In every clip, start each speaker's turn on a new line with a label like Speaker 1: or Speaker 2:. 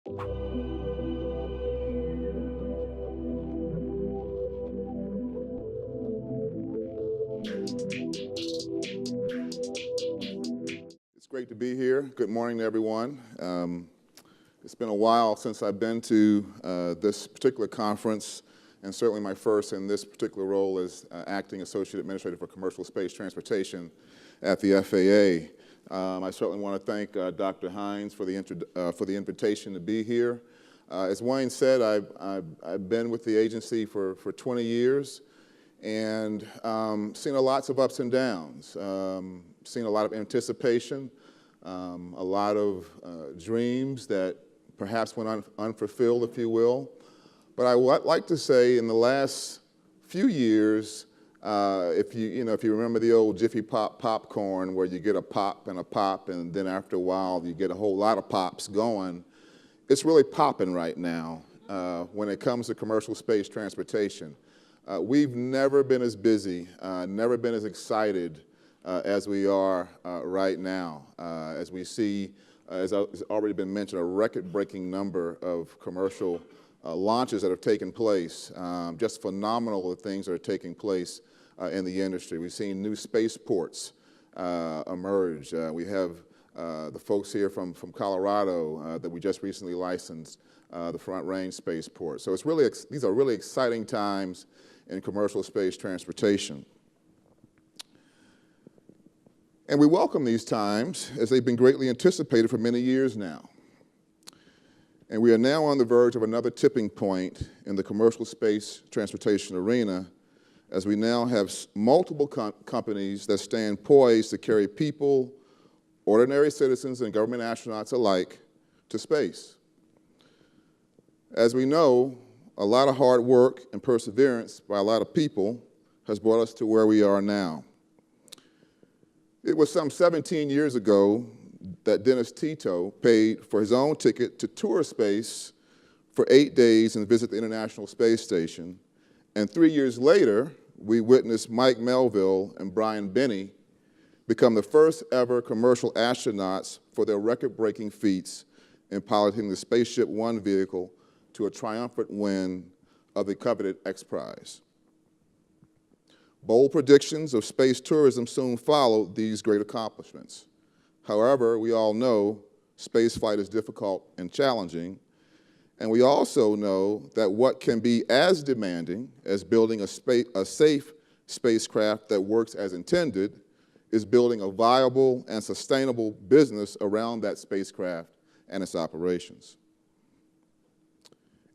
Speaker 1: It's great to be here. Good morning to everyone. It's been a while since I've been to this particular conference, and certainly my first in this particular role as Acting Associate Administrator for Commercial Space Transportation at the FAA. I certainly want to thank Dr. Hines for the invitation to be here. As Wayne said, I've been with the agency for 20 years and seen lots of ups and downs, seen a lot of anticipation, a lot of dreams that perhaps went unfulfilled, if you will. But I would like to say in the last few years, if you remember the old Jiffy Pop popcorn where you get a pop, and then after a while you get a whole lot of pops going, it's really popping right now when it comes to commercial space transportation. We've never been as busy, never been as excited as we are right now, as we see, as has already been mentioned, a record-breaking number of commercial launches that have taken place. Just phenomenal the things that are taking place in the industry. We've seen new spaceports emerge. We have the folks here from Colorado that we just recently licensed, the Front Range Spaceport. So these are really exciting times in commercial space transportation. And we welcome these times as they've been greatly anticipated for many years now. And we are now on the verge of another tipping point in the commercial space transportation arena, as we now have multiple companies that stand poised to carry people, ordinary citizens, and government astronauts alike to space. As we know, a lot of hard work and perseverance by a lot of people has brought us to where we are now. It was some 17 years ago that Dennis Tito paid for his own ticket to tour space for 8 days and visit the International Space Station. And 3 years later, we witnessed Mike Melville and Brian Benny become the first ever commercial astronauts for their record-breaking feats in piloting the Spaceship One vehicle to a triumphant win of the coveted X Prize. Bold predictions of space tourism soon followed these great accomplishments. However, we all know spaceflight is difficult and challenging, and we also know that what can be as demanding as building a safe spacecraft that works as intended is building a viable and sustainable business around that spacecraft and its operations.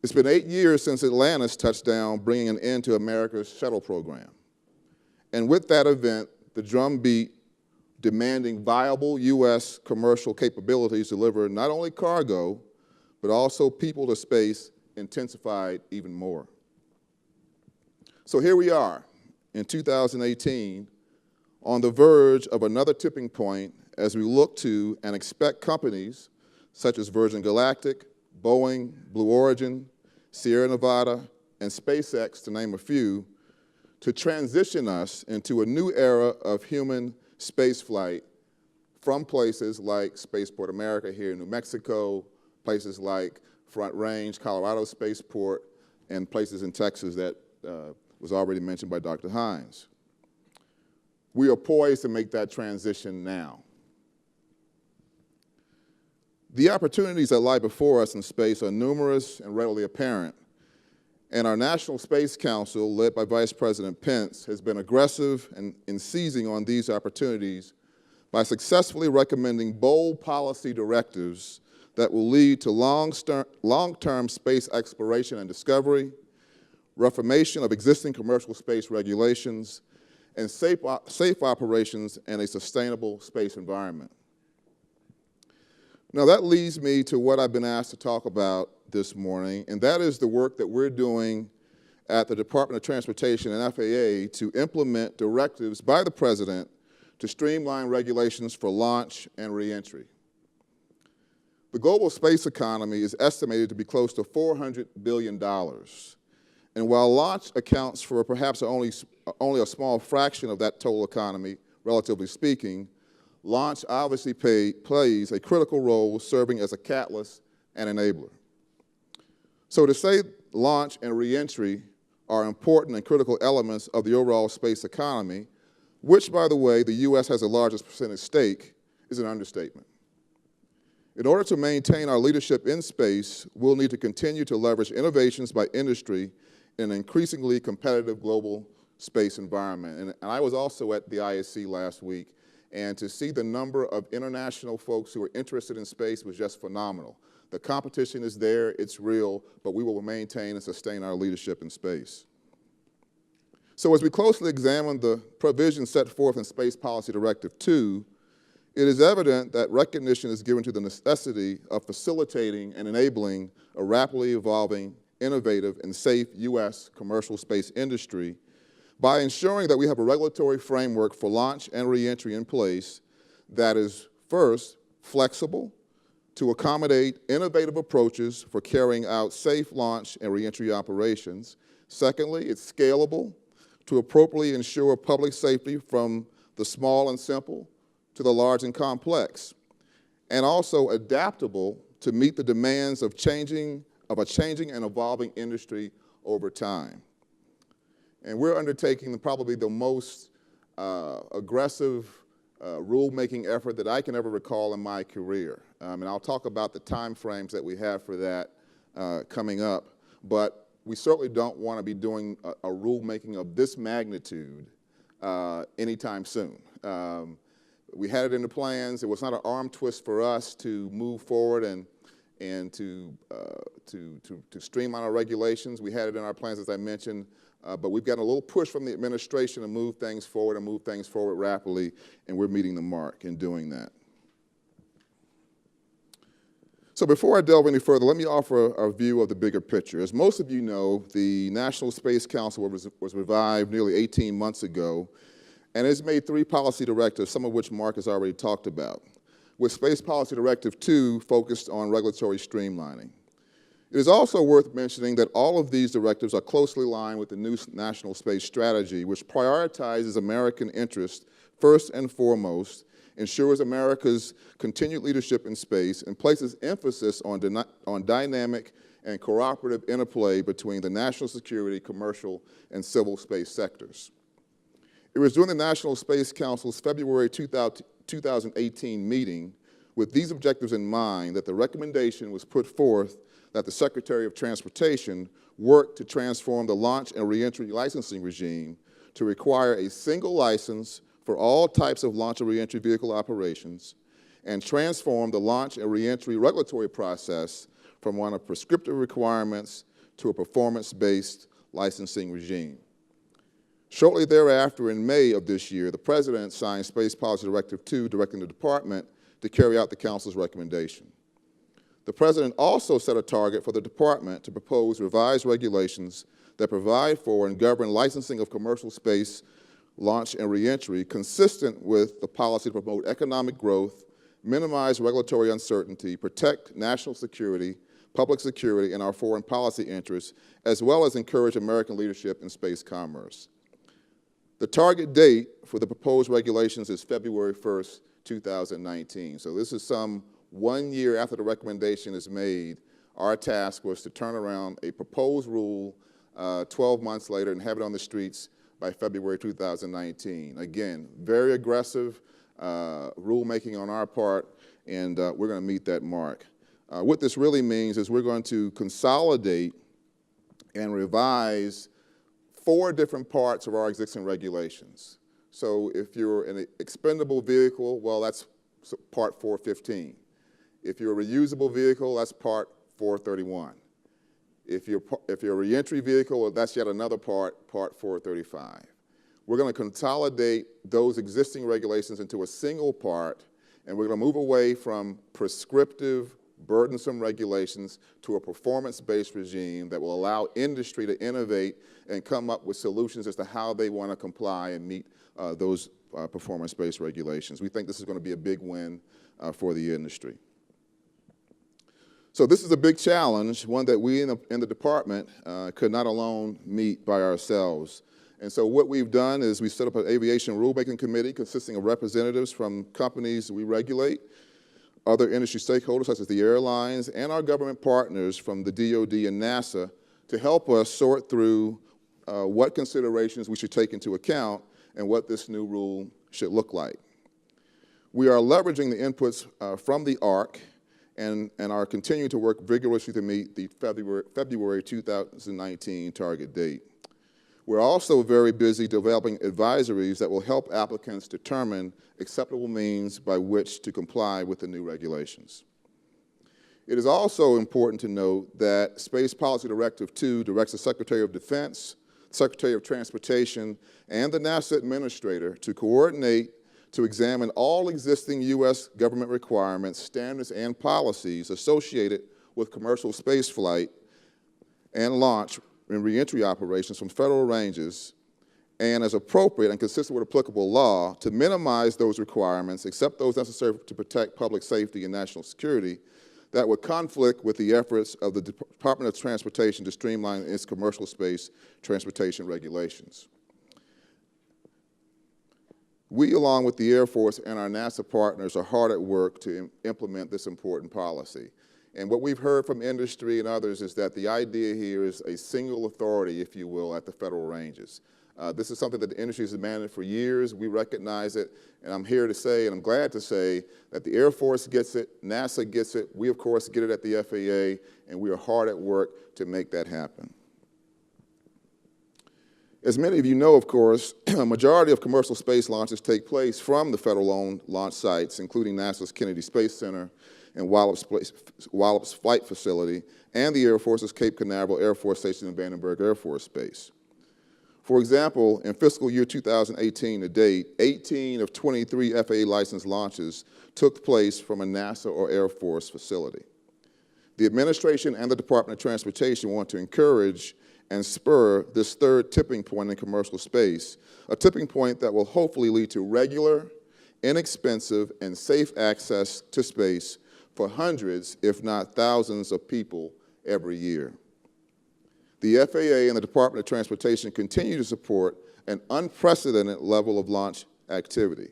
Speaker 1: It's been 8 years since Atlantis touched down, bringing an end to America's shuttle program. And with that event, the drumbeat demanding viable U.S. commercial capabilities deliver not only cargo, but also people to space intensified even more. So here we are in 2018 on the verge of another tipping point as we look to and expect companies such as Virgin Galactic, Boeing, Blue Origin, Sierra Nevada, and SpaceX, to name a few, to transition us into a new era of human spaceflight from places like Spaceport America here in New Mexico, places like Front Range, Colorado Spaceport, and places in Texas that was already mentioned by Dr. Hines. We are poised to make that transition now. The opportunities that lie before us in space are numerous and readily apparent, and our National Space Council, led by Vice President Pence, has been aggressive in seizing on these opportunities by successfully recommending bold policy directives that will lead to long-term space exploration and discovery, reformation of existing commercial space regulations, and safe operations in a sustainable space environment. Now that leads me to what I've been asked to talk about this morning, and that is the work that we're doing at the Department of Transportation and FAA to implement directives by the President to streamline regulations for launch and reentry. The global space economy is estimated to be close to $400 billion. And while launch accounts for perhaps only a small fraction of that total economy, relatively speaking, launch obviously plays a critical role serving as a catalyst and enabler. So to say launch and reentry are important and critical elements of the overall space economy, which, by the way, the U.S. has the largest percentage stake, is an understatement. In order to maintain our leadership in space, we'll need to continue to leverage innovations by industry in an increasingly competitive global space environment. And I was also at the ISC last week, and to see the number of international folks who are interested in space was just phenomenal. The competition is there, it's real, but we will maintain and sustain our leadership in space. So as we closely examine the provisions set forth in Space Policy Directive 2, it is evident that recognition is given to the necessity of facilitating and enabling a rapidly evolving, innovative, and safe U.S. commercial space industry by ensuring that we have a regulatory framework for launch and reentry in place that is, first, flexible to accommodate innovative approaches for carrying out safe launch and reentry operations. Secondly, it's scalable to appropriately ensure public safety from the small and simple to the large and complex, and also adaptable to meet the demands of a changing and evolving industry over time. And we're undertaking probably the most aggressive rulemaking effort that I can ever recall in my career. And I'll talk about the time frames that we have for that coming up, but we certainly don't want to be doing a rulemaking of this magnitude anytime soon. We had it in the plans. It was not an arm twist for us to move forward and to streamline our regulations. We had it in our plans, as I mentioned, but we've gotten a little push from the administration to move things forward and move things forward rapidly, and we're meeting the mark in doing that. So before I delve any further, let me offer a view of the bigger picture. As most of you know, the National Space Council was revived nearly 18 months ago, and it's made 3 policy directives, some of which Mark has already talked about, with Space Policy Directive 2 focused on regulatory streamlining. It is also worth mentioning that all of these directives are closely aligned with the new National Space Strategy, which prioritizes American interest first and foremost, ensures America's continued leadership in space, and places emphasis on dynamic and cooperative interplay between the national security, commercial, and civil space sectors. It was during the National Space Council's February 2018 meeting with these objectives in mind that the recommendation was put forth that the Secretary of Transportation work to transform the launch and reentry licensing regime to require a single license for all types of launch and reentry vehicle operations and transform the launch and reentry regulatory process from one of prescriptive requirements to a performance-based licensing regime. Shortly thereafter, in May of this year, the President signed Space Policy Directive 2, directing the Department to carry out the Council's recommendation. The President also set a target for the Department to propose revised regulations that provide for and govern licensing of commercial space launch and reentry consistent with the policy to promote economic growth, minimize regulatory uncertainty, protect national security, public security, and our foreign policy interests, as well as encourage American leadership in space commerce. The target date for the proposed regulations is February 1st, 2019. So this is some 1 year after the recommendation is made. Our task was to turn around a proposed rule 12 months later and have it on the streets by February 2019. Again, very aggressive rulemaking on our part, and we're going to meet that mark. What this really means is we're going to consolidate and revise 4 different parts of our existing regulations. So if you're an expendable vehicle, well, that's part 415. If you're a reusable vehicle, that's part 431. If you're a reentry vehicle, well, that's yet another part 435. We're going to consolidate those existing regulations into a single part, and we're going to move away from prescriptive, burdensome regulations to a performance-based regime that will allow industry to innovate and come up with solutions as to how they want to comply and meet those performance-based regulations. We think this is going to be a big win for the industry. So this is a big challenge, one that we in the department could not alone meet by ourselves. And so what we've done is we set up an aviation rulemaking committee consisting of representatives from companies we regulate, other industry stakeholders, such as the airlines, and our government partners from the DoD and NASA to help us sort through what considerations we should take into account and what this new rule should look like. We are leveraging the inputs from the ARC and are continuing to work vigorously to meet the February 2019 target date. We're also very busy developing advisories that will help applicants determine acceptable means by which to comply with the new regulations. It is also important to note that Space Policy Directive 2 directs the Secretary of Defense, Secretary of Transportation, and the NASA Administrator to coordinate to examine all existing U.S. government requirements, standards, and policies associated with commercial spaceflight and launch and reentry operations from federal ranges, and as appropriate and consistent with applicable law, to minimize those requirements, except those necessary to protect public safety and national security, that would conflict with the efforts of the Department of Transportation to streamline its commercial space transportation regulations. We, along with the Air Force and our NASA partners, are hard at work to implement this important policy. And what we've heard from industry and others is that the idea here is a single authority, if you will, at the federal ranges. This is something that the industry has demanded for years. We recognize it, and I'm here to say, and I'm glad to say, that the Air Force gets it, NASA gets it, we of course get it at the FAA, and we are hard at work to make that happen. As many of you know, of course, a majority of commercial space launches take place from the federal-owned launch sites, including NASA's Kennedy Space Center and Wallops Flight Facility, and the Air Force's Cape Canaveral Air Force Station and Vandenberg Air Force Base. For example, in fiscal year 2018 to date, 18 of 23 FAA licensed launches took place from a NASA or Air Force facility. The administration and the Department of Transportation want to encourage and spur this third tipping point in commercial space, a tipping point that will hopefully lead to regular, inexpensive, and safe access to space for hundreds, if not thousands, of people every year. The FAA and the Department of Transportation continue to support an unprecedented level of launch activity.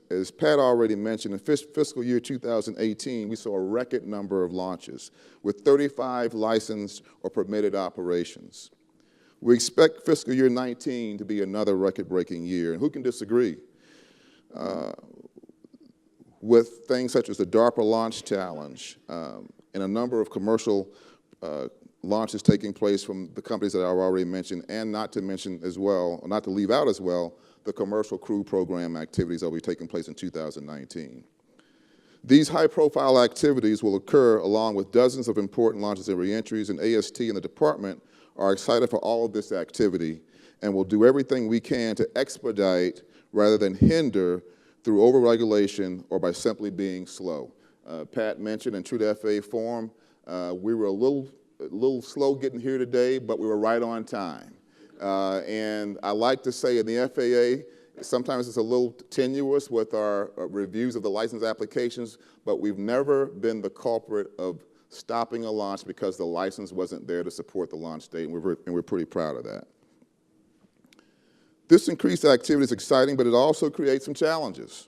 Speaker 1: As Pat already mentioned, in fiscal year 2018, we saw a record number of launches with 35 licensed or permitted operations. We expect fiscal year 19 to be another record-breaking year, and who can disagree? With things such as the DARPA Launch Challenge and a number of commercial launches taking place from the companies that I've already mentioned, and not to mention as well, or not to leave out as well, the commercial crew program activities that will be taking place in 2019. These high-profile activities will occur along with dozens of important launches and reentries, and AST and the department are excited for all of this activity and will do everything we can to expedite rather than hinder through overregulation or by simply being slow. Pat mentioned, in true to FAA form, we were a little slow getting here today, but we were right on time. And I like to say in the FAA, sometimes it's a little tenuous with our reviews of the license applications, but we've never been the culprit of stopping a launch because the license wasn't there to support the launch date, and we're pretty proud of that. This increased activity is exciting, but it also creates some challenges.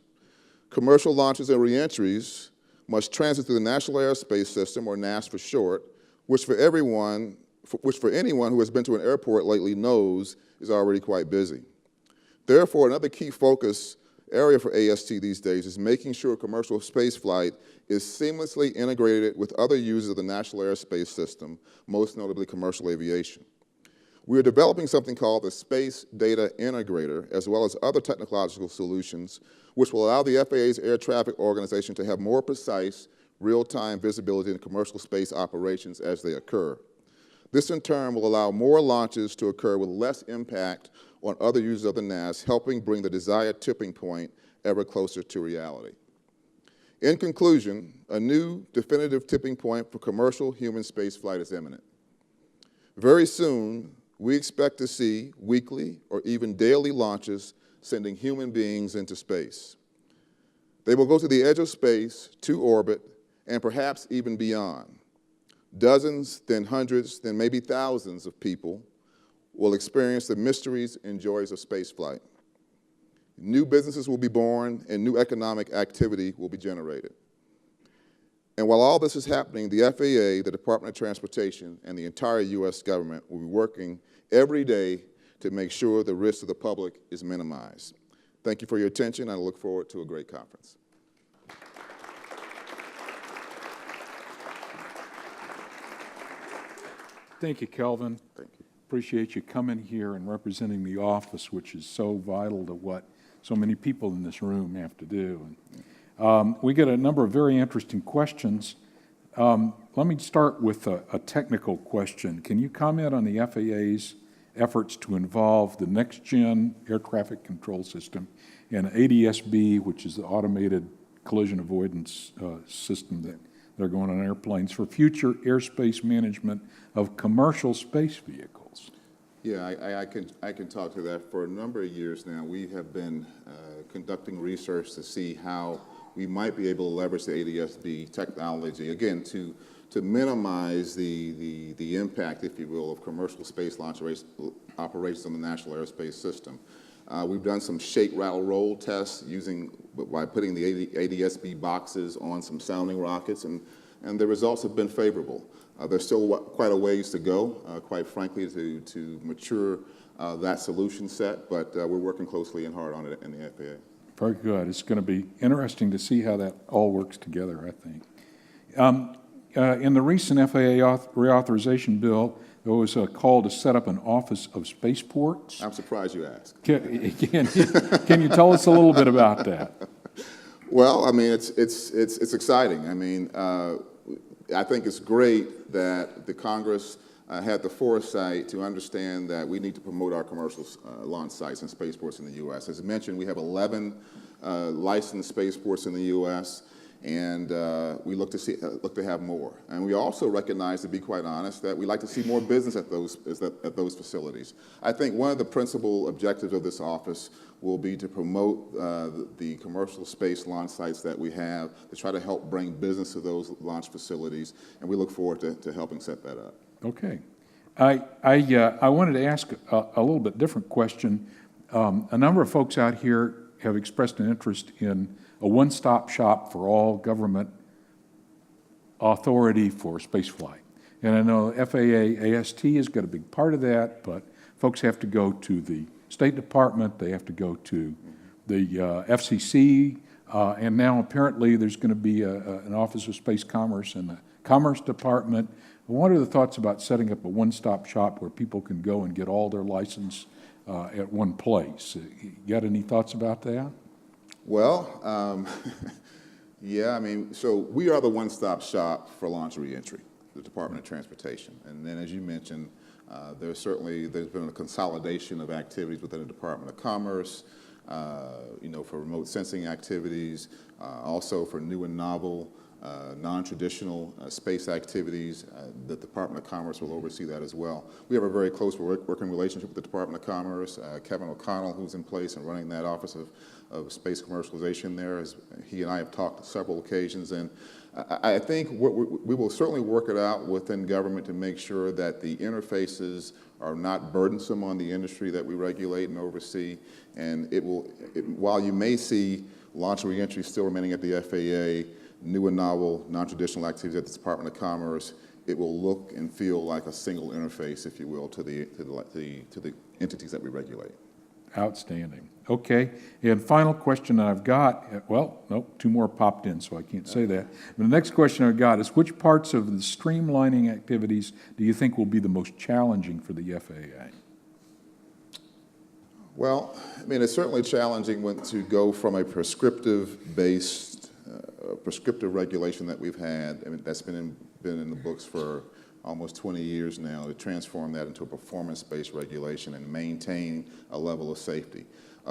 Speaker 1: Commercial launches and reentries must transit through the National Airspace System, or NAS for short, which for anyone who has been to an airport lately knows is already quite busy. Therefore, another key focus area for AST these days is making sure commercial spaceflight is seamlessly integrated with other users of the National Airspace System, most notably commercial aviation. We are developing something called the Space Data Integrator, as well as other technological solutions, which will allow the FAA's Air Traffic Organization to have more precise, real-time visibility in commercial space operations as they occur. This, in turn, will allow more launches to occur with less impact on other users of the NAS, helping bring the desired tipping point ever closer to reality. In conclusion, a new definitive tipping point for commercial human spaceflight is imminent. Very soon, we expect to see weekly or even daily launches sending human beings into space. They will go to the edge of space, to orbit, and perhaps even beyond. Dozens, then hundreds, then maybe thousands of people will experience the mysteries and joys of spaceflight. New businesses will be born and new economic activity will be generated. And while all this is happening, the FAA, the Department of Transportation, and the entire U.S. government will be working every day to make sure the risk to the public is minimized. Thank you for your attention. I look forward to a great conference.
Speaker 2: Thank you, Kelvin.
Speaker 1: Thank you.
Speaker 2: Appreciate you coming here and representing the office, which is so vital to what so many people in this room have to do. We get a number of very interesting questions. Let me start with a technical question. Can you comment on the FAA's efforts to involve the next-gen air traffic control system and ADS-B, which is the automated collision avoidance system that they're going on airplanes, for future airspace management of commercial space vehicles?
Speaker 1: Yeah, I can talk to that. For a number of years now, we have been conducting research to see how we might be able to leverage the ADS-B technology, again, to minimize the impact, if you will, of commercial space launch operations on the National Airspace System. We've done some shake, rattle, roll tests by putting the ADS-B boxes on some sounding rockets, and the results have been favorable. There's still quite a ways to go, quite frankly, to mature that solution set, but we're working closely and hard on it in the FAA.
Speaker 2: Very good. It's going to be interesting to see how that all works together, I think. In the recent FAA reauthorization bill, there was a call to set up an Office of Spaceports.
Speaker 1: I'm surprised you asked.
Speaker 2: Can you tell us a little bit about that?
Speaker 1: Well, I mean, it's exciting. I mean, I think it's great that the Congress had the foresight to understand that we need to promote our commercial launch sites and spaceports in the U.S. As mentioned, we have 11 licensed spaceports in the U.S., and we look to have more. And we also recognize, to be quite honest, that we like to see more business at those facilities. I think one of the principal objectives of this office will be to promote the commercial space launch sites that we have, to try to help bring business to those launch facilities, and we look forward to helping set that up.
Speaker 2: Okay. I wanted to ask a little bit different question. A number of folks out here have expressed an interest in a one-stop shop for all government authority for spaceflight. And I know FAA AST has got a big part of that, but folks have to go to the State Department, they have to go to the FCC, and now apparently there's going to be an Office of Space Commerce in the Commerce Department. What are the thoughts about setting up a one-stop shop where people can go and get all their license at one place? You got any thoughts about that?
Speaker 1: Well, yeah, I mean, so we are the one-stop shop for launch reentry, the Department of Transportation. And then, as you mentioned, there's been a consolidation of activities within the Department of Commerce, for remote sensing activities, also for new and novel, non-traditional space activities. The Department of Commerce will oversee that as well. We have a very close working relationship with the Department of Commerce. Kevin O'Connell, who's in place and running that Office of Space Commercialization there, he and I have talked on several occasions, and I think we will certainly work it out within government to make sure that the interfaces are not burdensome on the industry that we regulate and oversee, and while you may see launch reentry still remaining at the FAA, new and novel, non-traditional activities at the Department of Commerce, it will look and feel like a single interface, if you will, to the entities that we regulate.
Speaker 2: Outstanding. Okay, and final question that I've got, well, nope, two more popped in, so I can't say that. But the next question I've got is, which parts of the streamlining activities do you think will be the most challenging for the FAA?
Speaker 1: Well, I mean, it's certainly challenging to go from a prescriptive-based prescriptive regulation that we've had, I mean, that's been in the books for almost 20 years now, to transform that into a performance-based regulation and maintain a level of safety.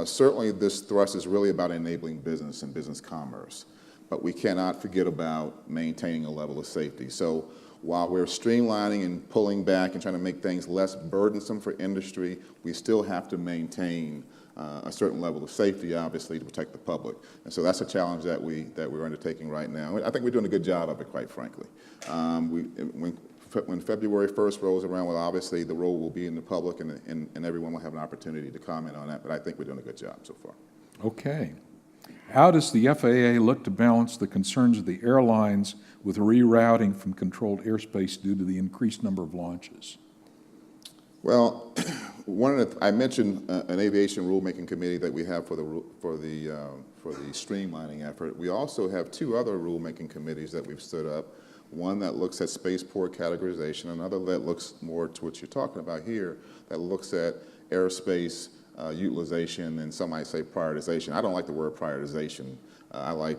Speaker 1: Certainly this thrust is really about enabling business and business commerce, but we cannot forget about maintaining a level of safety. So while we're streamlining and pulling back and trying to make things less burdensome for industry, we still have to maintain a certain level of safety, obviously, to protect the public. And so that's a challenge that we're undertaking right now. I think we're doing a good job of it, quite frankly. When February 1st rolls around, well, obviously the role will be in the public, and everyone will have an opportunity to comment on that, but I think we're doing a good job so far.
Speaker 2: Okay. How does the FAA look to balance the concerns of the airlines with rerouting from controlled airspace due to the increased number of launches?
Speaker 1: Well, I mentioned an aviation rulemaking committee that we have for the streamlining effort. We also have two other rulemaking committees that we've stood up. One that looks at spaceport categorization, another that looks more to what you're talking about here, that looks at airspace utilization, and some might say prioritization. I don't like the word prioritization. I like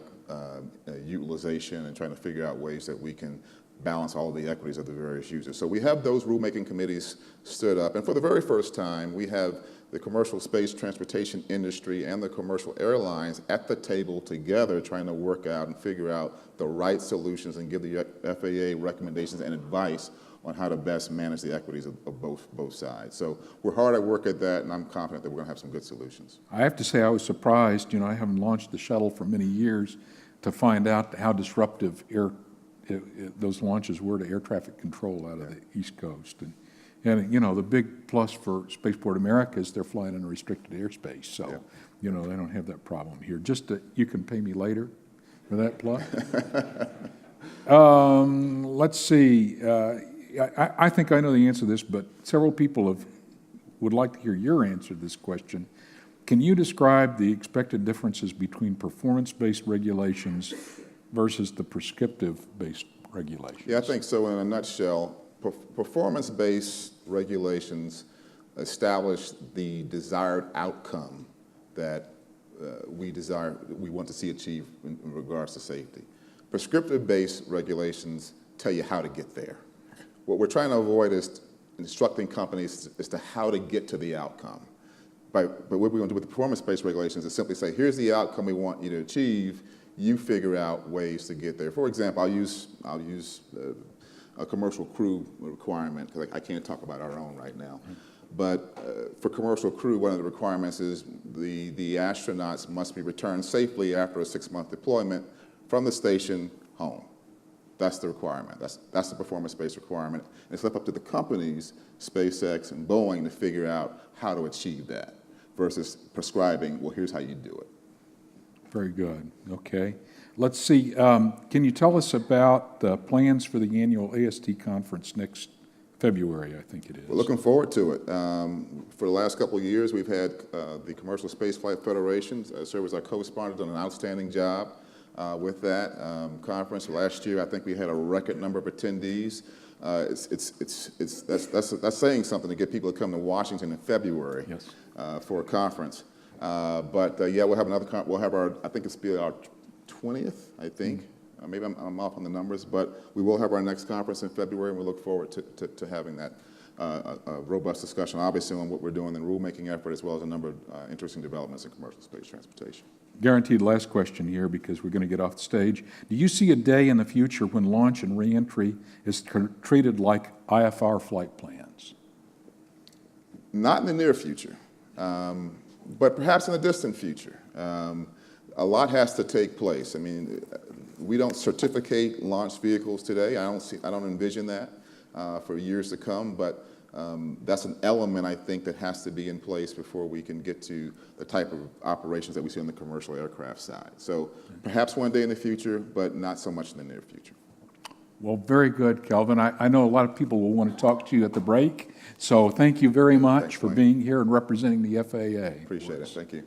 Speaker 1: utilization and trying to figure out ways that we can balance all of the equities of the various users. So we have those rulemaking committees stood up, and for the very first time, we have the commercial space transportation industry and the commercial airlines at the table together trying to work out and figure out the right solutions and give the FAA recommendations and advice on how to best manage the equities of both sides. So we're hard at work at that, and I'm confident that we're going to have some good solutions.
Speaker 2: I have to say I was surprised, I haven't launched the shuttle for many years, to find out how disruptive those launches were to air traffic control out of the East Coast. And the big plus for Spaceport America is they're flying in restricted airspace, so, they don't have that problem here. You can pay me later for that plug. Let's see. I think I know the answer to this, but several people would like to hear your answer to this question. Can you describe the expected differences between performance-based regulations versus the prescriptive-based regulations?
Speaker 1: Yeah, I think so. In a nutshell, performance-based regulations establish the desired outcome that we want to see achieved in regards to safety. Prescriptive-based regulations tell you how to get there. What we're trying to avoid is instructing companies as to how to get to the outcome. But what we're going to do with the performance-based regulations is simply say, here's the outcome we want you to achieve. You figure out ways to get there. For example, I'll use a commercial crew requirement, because I can't talk about our own right now. But for commercial crew, one of the requirements is the astronauts must be returned safely after a 6-month deployment from the station home. That's the requirement. That's the performance-based requirement. And it's left up to the companies, SpaceX and Boeing, to figure out how to achieve that versus prescribing, well, here's how you do it.
Speaker 2: Very good. Okay. Let's see. Can you tell us about the plans for the annual AST conference next February, I think it is?
Speaker 1: We're looking forward to it. For the last couple of years, we've had the Commercial Spaceflight Federation serve as our co-sponsor, done an outstanding job with that conference. Last year, I think we had a record number of attendees. That's saying something to get people to come to Washington in February.
Speaker 2: Yes.
Speaker 1: For a conference. Yeah, we'll have another, we'll have our, I think it's be our 20th, I think. Maybe I'm off on the numbers, but we will have our next conference in February, and we look forward to having that robust discussion, obviously, on what we're doing in the rulemaking effort, as well as a number of interesting developments in commercial space transportation.
Speaker 2: Guaranteed last question here, because we're going to get off the stage. Do you see a day in the future when launch and reentry is treated like IFR flight plans?
Speaker 1: Not in the near future. But perhaps in the distant future. A lot has to take place. I mean, we don't certificate launch vehicles today. I don't envision that for years to come, but that's an element, I think, that has to be in place before we can get to the type of operations that we see on the commercial aircraft side. So perhaps one day in the future, but not so much in the near future.
Speaker 2: Well, very good, Kelvin. I know a lot of people will want to talk to you at the break, so thank you very much for being here and representing the FAA.
Speaker 1: Appreciate it. Thank you.